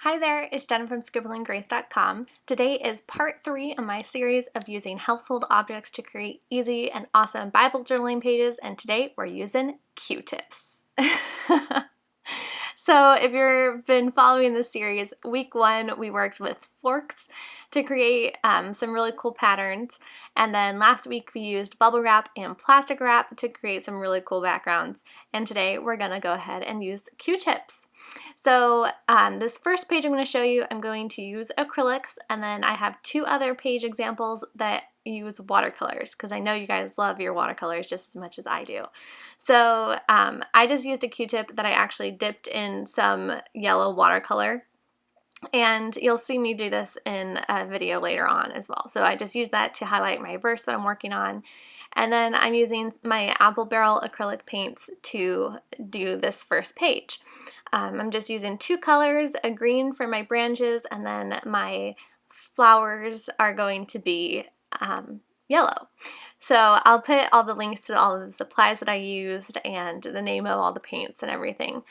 Hi there, it's Jen from ScribblingGrace.com. Today is part 3 of my series of using household objects to create easy and awesome Bible journaling pages, and today we're using Q-tips. So if you've been following this series, week 1 we worked with forks to create some really cool patterns, and then last week we used bubble wrap and plastic wrap to create some really cool backgrounds, and today we're going to go ahead and use Q-tips. So this first page I'm going to show you, I'm going to use acrylics, and then I have 2 other page examples that use watercolors because I know you guys love your watercolors just as much as I do. So I just used a Q-tip that I actually dipped in some yellow watercolor, and you'll see me do this in a video later on as well. So I just used that to highlight my verse that I'm working on, and then I'm using my apple barrel acrylic paints to do this first page. I'm just using 2 colors, a green for my branches, and then my flowers are going to be yellow. So I'll put all the links to all of the supplies that I used and the name of all the paints and everything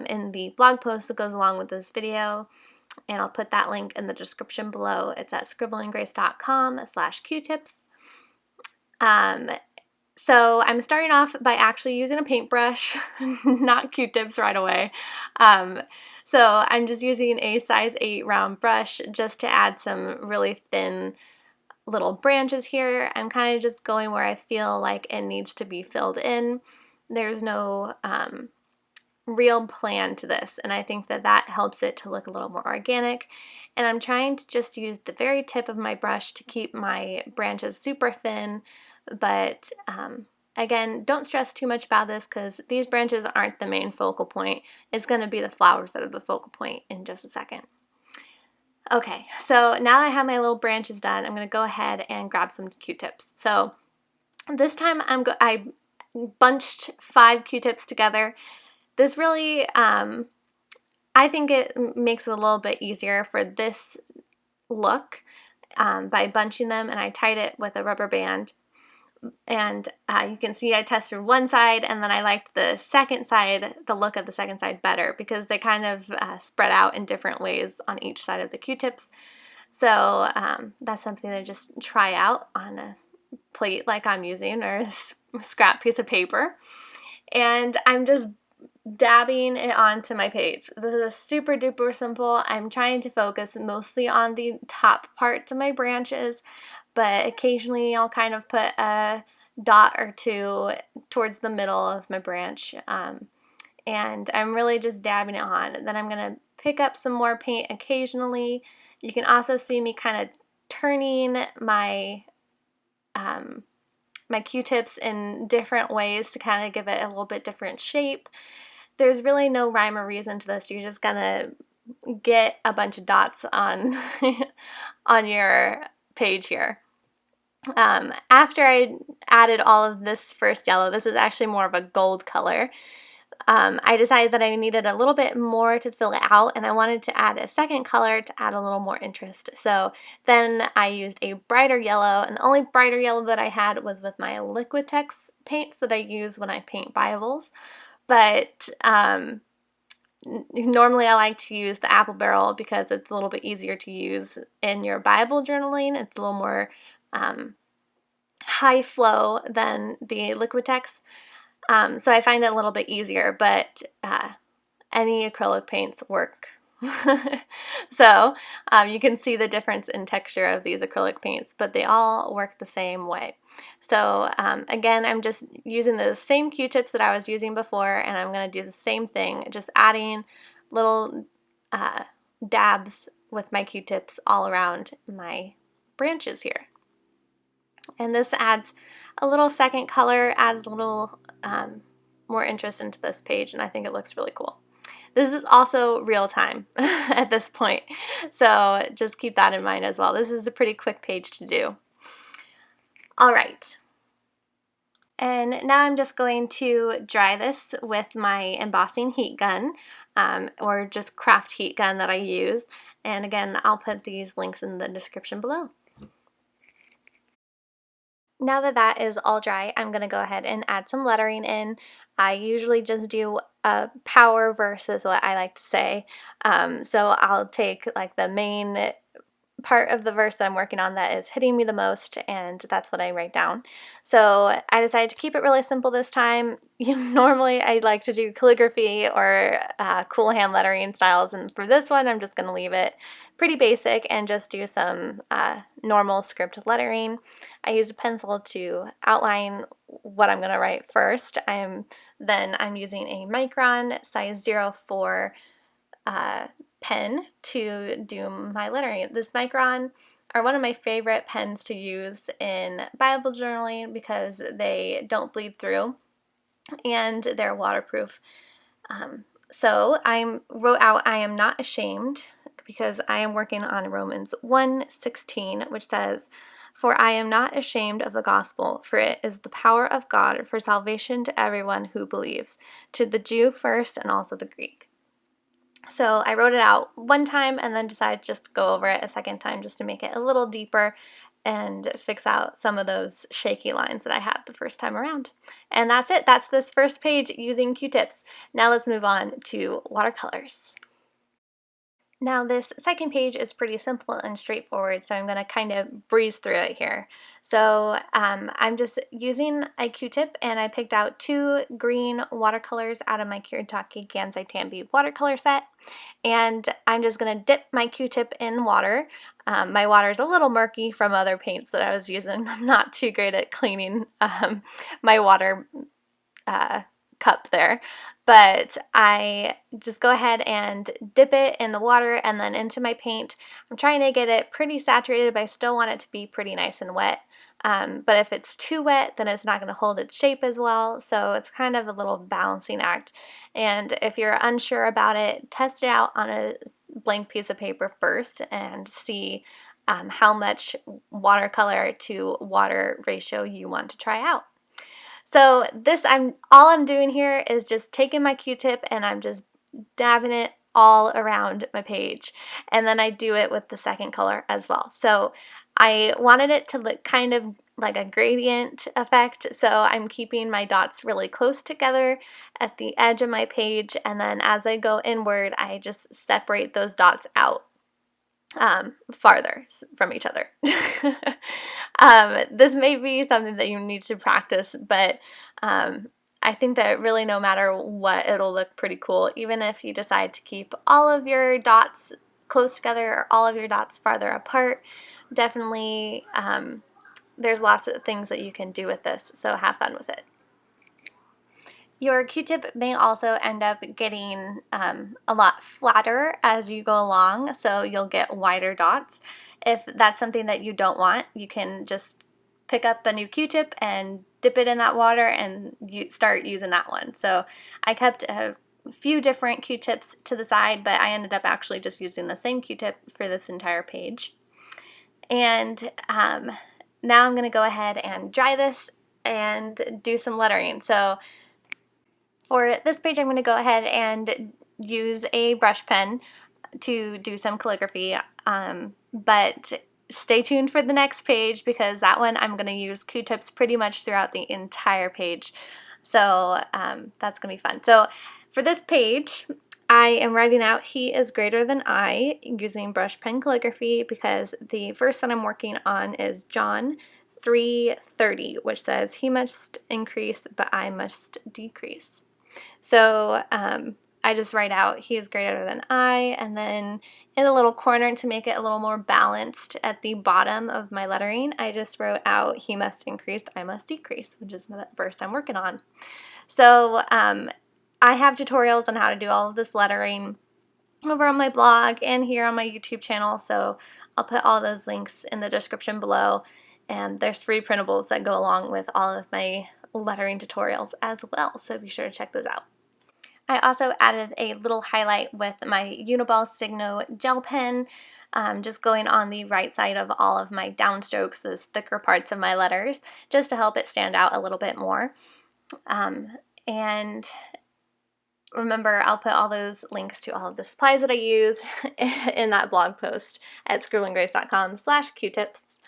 in the blog post that goes along with this video, and I'll put that link in the description below. It's at scribblinggrace.com/Q-tips. So I'm starting off by actually using a paintbrush, not Q-tips right away. So I'm just using a size 8 round brush just to add some really thin little branches here. I'm kind of just going where I feel like it needs to be filled in. There's no real plan to this, and I think that helps it to look a little more organic. And I'm trying to just use the very tip of my brush to keep my branches super thin, but again, don't stress too much about this because these branches aren't the main focal point. It's going to be the flowers that are the focal point in just a second. Okay, so now that I have my little branches done, I'm going to go ahead and grab some Q-tips. So this time I bunched 5 Q-tips together. This really, I think it makes it a little bit easier for this look by bunching them, and I tied it with a rubber band. And you can see I tested one side, and then I liked the second side, the look of the second side better because they kind of spread out in different ways on each side of the Q-tips. So that's something to just try out on a plate like I'm using, or a scrap piece of paper. And I'm just dabbing it onto my page. This is super duper simple. I'm trying to focus mostly on the top parts of my branches, but occasionally I'll kind of put a dot or 2 towards the middle of my branch, and I'm really just dabbing it on. Then I'm going to pick up some more paint occasionally. You can also see me kind of turning my my Q-tips in different ways to kind of give it a little bit different shape. There's really no rhyme or reason to this. You're just gonna get a bunch of dots on on your page here. After I added all of this first yellow, this is actually more of a gold color, I decided that I needed a little bit more to fill it out, and I wanted to add a second color to add a little more interest. So then I used a brighter yellow, and the only brighter yellow that I had was with my Liquitex paints that I use when I paint Bibles. But normally I like to use the apple barrel because it's a little bit easier to use in your Bible journaling. It's a little more high flow than the Liquitex. So I find it a little bit easier, but any acrylic paints work. So you can see the difference in texture of these acrylic paints, but they all work the same way. So again, I'm just using the same Q-tips that I was using before, and I'm going to do the same thing, just adding little dabs with my Q-tips all around my branches here. And this adds a little second color, adds a little more interest into this page, and I think it looks really cool. This is also real time at this point, so just keep that in mind as well. This is a pretty quick page to do. All right. And now I'm just going to dry this with my embossing heat gun, or just craft heat gun that I use. And again, I'll put these links in the description below. Now that that is all dry, I'm going to go ahead and add some lettering in. I usually just do a power verse is what I like to say. So I'll take like the main part of the verse that I'm working on that is hitting me the most, and that's what I write down. So I decided to keep it really simple this time. Normally I like to do calligraphy or cool hand lettering styles, and for this one I'm just going to leave it pretty basic and just do some normal script lettering. I used a pencil to outline what I'm going to write first. I'm using a Micron size 04 pen to do my lettering. This Micron are one of my favorite pens to use in Bible journaling because they don't bleed through and they're waterproof. So I wrote out, I am not ashamed, because I am working on Romans 1:16, which says, "For I am not ashamed of the gospel, for it is the power of God for salvation to everyone who believes, to the Jew first and also the Greek." So I wrote it out one time and then decided just to go over it a second time just to make it a little deeper and fix out some of those shaky lines that I had the first time around. And that's it. That's this first page using Q-tips. Now let's move on to watercolors. Now this second page is pretty simple and straightforward, so I'm going to kind of breeze through it here. So I'm just using a Q-tip, and I picked out 2 green watercolors out of my Kiritake Gansai Tambi watercolor set, and I'm just going to dip my Q-tip in water. My water is a little murky from other paints that I was using. I'm not too great at cleaning my water cup there, but I just go ahead and dip it in the water and then into my paint. I'm trying to get it pretty saturated, but I still want it to be pretty nice and wet. But if it's too wet, then it's not going to hold its shape as well, so it's kind of a little balancing act. And if you're unsure about it, test it out on a blank piece of paper first and see how much watercolor to water ratio you want to try out. So all I'm doing here is just taking my Q-tip and I'm just dabbing it all around my page. And then I do it with the second color as well. So I wanted it to look kind of like a gradient effect, so I'm keeping my dots really close together at the edge of my page, and then as I go inward, I just separate those dots out farther from each other. This may be something that you need to practice, but I think that really no matter what, it'll look pretty cool, even if you decide to keep all of your dots close together or all of your dots farther apart. Definitely, there's lots of things that you can do with this, so have fun with it. Your Q-tip may also end up getting a lot flatter as you go along, so you'll get wider dots. If that's something that you don't want, you can just pick up a new Q-tip and dip it in that water and you start using that one. So I kept a few different Q-tips to the side, but I ended up actually just using the same Q-tip for this entire page. And now I'm going to go ahead and dry this and do some lettering. So for this page, I'm going to go ahead and use a brush pen to do some calligraphy, but stay tuned for the next page because that one I'm going to use Q-tips pretty much throughout the entire page. So that's going to be fun. So for this page, I am writing out "He is greater than I" using brush pen calligraphy because the verse that I'm working on is John 3:30, which says, "He must increase, but I must decrease." So I just write out "He is greater than I," and then in the little corner to make it a little more balanced at the bottom of my lettering, I just wrote out "He must increase, I must decrease," which is the verse I'm working on. So I have tutorials on how to do all of this lettering over on my blog and here on my YouTube channel, so I'll put all those links in the description below, and there's free printables that go along with all of my lettering tutorials as well, so be sure to check those out. I also added a little highlight with my Uniball Signo gel pen, just going on the right side of all of my downstrokes, those thicker parts of my letters, just to help it stand out a little bit more. And remember, I'll put all those links to all of the supplies that I use in that blog post at scribblinggrace.com/Qtips.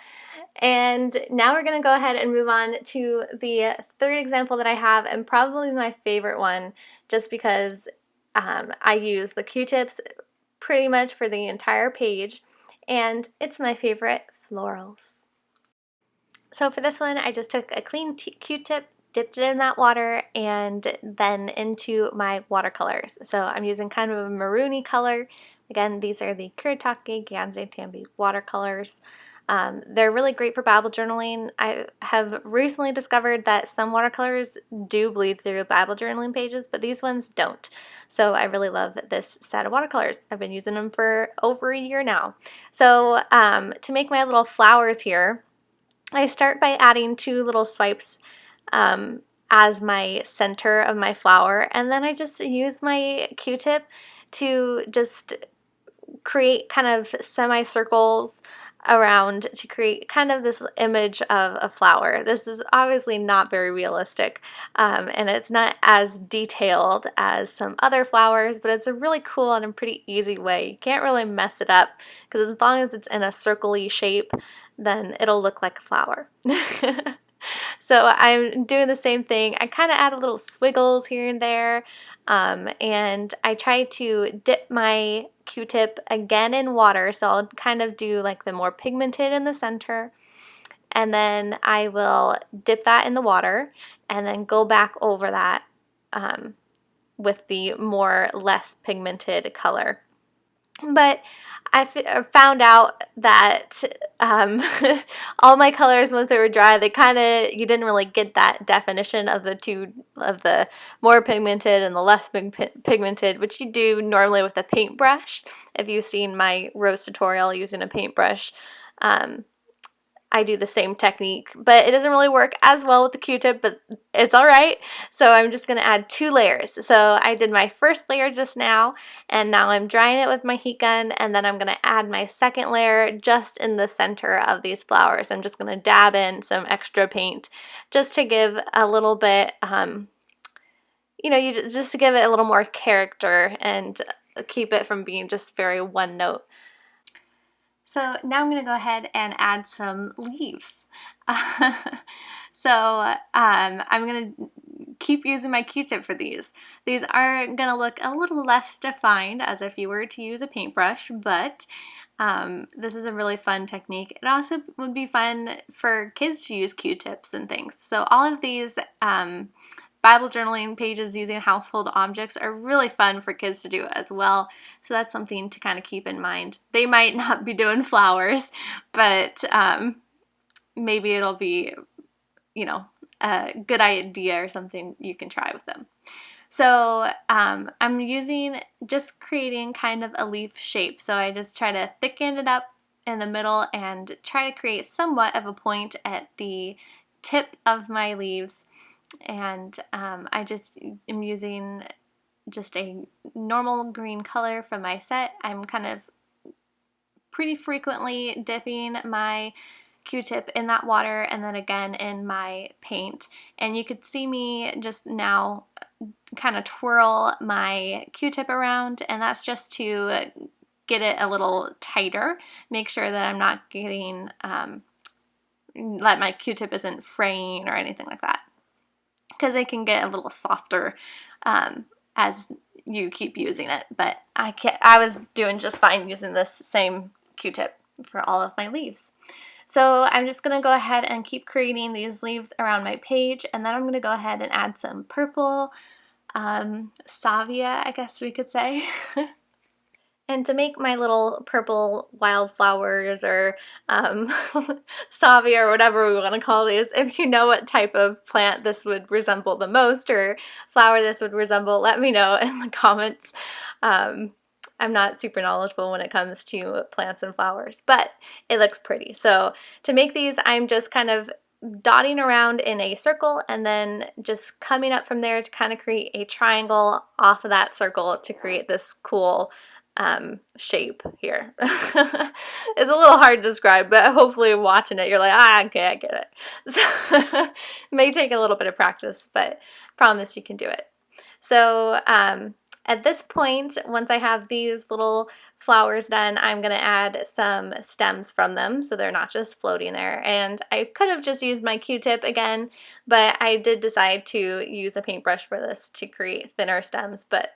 And now we're going to go ahead and move on to the third example that I have, and probably my favorite one, just because I use the Q-tips pretty much for the entire page, and it's my favorite, florals. So for this one, I just took a clean Q-tip, dipped it in that water, and then into my watercolors. So I'm using kind of a maroony color. Again, these are the Kuretake Gansei Tambi watercolors. They're really great for Bible journaling. I have recently discovered that some watercolors do bleed through Bible journaling pages, but these ones don't. So I really love this set of watercolors. I've been using them for over a year now. So to make my little flowers here, I start by adding 2 little swipes as my center of my flower, and then I just use my Q-tip to just create kind of semicircles around to create kind of this image of a flower. This is obviously not very realistic, and it's not as detailed as some other flowers, but it's a really cool and a pretty easy way. You can't really mess it up, because as long as it's in a circle-y shape, then it'll look like a flower. So I'm doing the same thing. I kind of add a little swiggles here and there, and I try to dip my Q-tip again in water, so I'll kind of do like the more pigmented in the center, and then I will dip that in the water and then go back over that with the less pigmented color. But I found out that all my colors, once they were dry, you didn't really get that definition of the more pigmented and the less pigmented, which you do normally with a paintbrush. If you've seen my rose tutorial using a paintbrush, I do the same technique, but it doesn't really work as well with the Q-tip, but it's all right. So I'm just going to add 2 layers. So I did my first layer just now, and now I'm drying it with my heat gun, and then I'm going to add my second layer just in the center of these flowers. I'm just going to dab in some extra paint just to give a little bit, just to give it a little more character and keep it from being just very one note. So now I'm going to go ahead and add some leaves. I'm going to keep using my Q-tip for these. These are going to look a little less defined as if you were to use a paintbrush, but this is a really fun technique. It also would be fun for kids to use Q-tips and things. So all of these Bible journaling pages using household objects are really fun for kids to do as well. So that's something to kind of keep in mind. They might not be doing flowers, but maybe it'll be, a good idea or something you can try with them. So I'm just creating kind of a leaf shape. So I just try to thicken it up in the middle and try to create somewhat of a point at the tip of my leaves. And I just am using just a normal green color from my set. I'm kind of pretty frequently dipping my Q-tip in that water and then again in my paint. And you could see me just now kind of twirl my Q-tip around, and that's just to get it a little tighter, make sure that I'm not getting, that my Q-tip isn't fraying or anything like that, because it can get a little softer as you keep using it. But I was doing just fine using this same Q-tip for all of my leaves. So I'm just going to go ahead and keep creating these leaves around my page, and then I'm going to go ahead and add some purple salvia, I guess we could say. And to make my little purple wildflowers or salvia or whatever we want to call these, if you know what type of plant this would resemble the most or flower this would resemble, let me know in the comments. I'm not super knowledgeable when it comes to plants and flowers, but it looks pretty. So to make these, I'm just kind of dotting around in a circle and then just coming up from there to kind of create a triangle off of that circle to create this cool shape here. It's a little hard to describe, but hopefully watching it, you're like, okay, I get it. So it may take a little bit of practice, but promise you can do it. So At this point, once I have these little flowers done, I'm going to add some stems from them so they're not just floating there. And I could have just used my Q-tip again, but I did decide to use a paintbrush for this to create thinner stems. But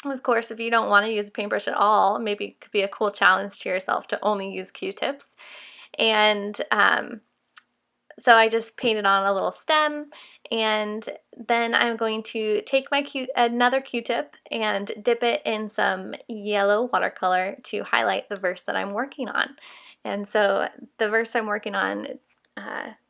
of course, if you don't want to use a paintbrush at all, maybe it could be a cool challenge to yourself to only use Q-tips. And so I just painted on a little stem, and then I'm going to take my another Q-tip and dip it in some yellow watercolor to highlight the verse that I'm working on. And so the verse I'm working on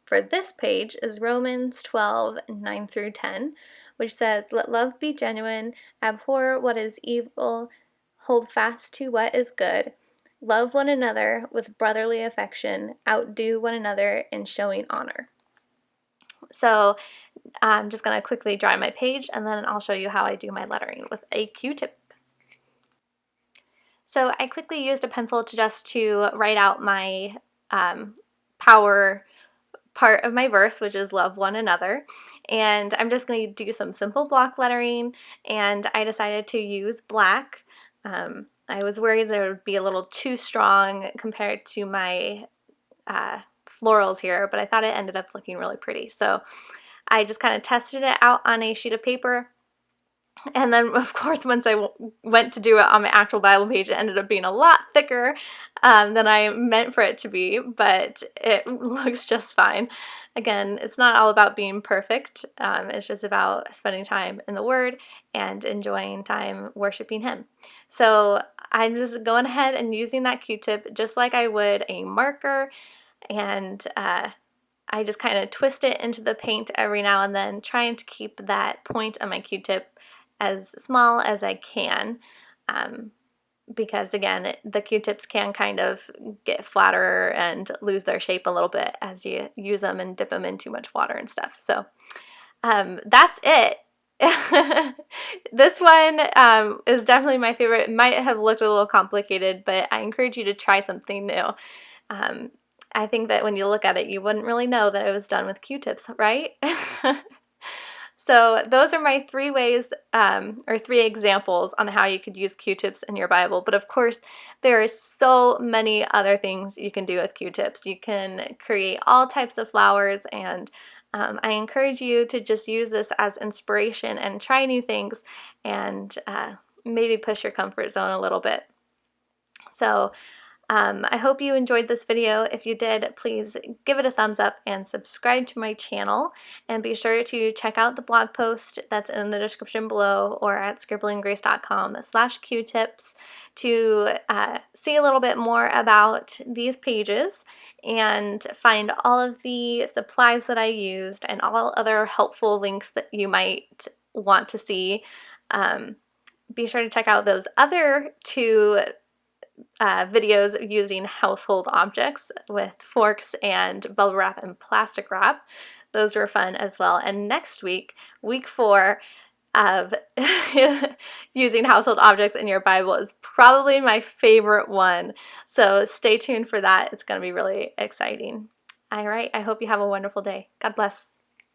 for this page is Romans 12:9-10, which says, "Let love be genuine, abhor what is evil, hold fast to what is good. Love one another with brotherly affection, outdo one another in showing honor." So I'm just going to quickly dry my page, and then I'll show you how I do my lettering with a Q-tip. So I quickly used a pencil to write out my power part of my verse, which is love one another. And I'm just going to do some simple block lettering, and I decided to use black. I was worried that it would be a little too strong compared to my florals here, but I thought it ended up looking really pretty. So I just kind of tested it out on a sheet of paper. And then, of course, once I went to do it on my actual Bible page, it ended up being a lot thicker than I meant for it to be, but it looks just fine. Again, it's not all about being perfect. It's just about spending time in the Word and enjoying time worshiping Him. So I'm just going ahead and using that Q-tip just like I would a marker, and I just kind of twist it into the paint every now and then, trying to keep that point on my Q-tip as small as I can, because again, the Q-tips can kind of get flatter and lose their shape a little bit as you use them and dip them in too much water and stuff. So that's it. This one is definitely my favorite. It might have looked a little complicated, but I encourage you to try something new. I think that when you look at it, you wouldn't really know that it was done with Q-tips, right? So those are my 3 ways, or 3 examples on how you could use Q-tips in your Bible. But of course, there are so many other things you can do with Q-tips. You can create all types of flowers, and I encourage you to just use this as inspiration and try new things, and maybe push your comfort zone a little bit. So I hope you enjoyed this video. If you did, please give it a thumbs up and subscribe to my channel. And be sure to check out the blog post that's in the description below, or at scribblinggrace.com/Q-tips to see a little bit more about these pages and find all of the supplies that I used and all other helpful links that you might want to see. Be sure to check out those other 2 videos using household objects with forks and bubble wrap and plastic wrap. Those were fun as well. And next week, week 4 of using household objects in your Bible, is probably my favorite one. So stay tuned for that. It's going to be really exciting. All right, I hope you have a wonderful day. God bless.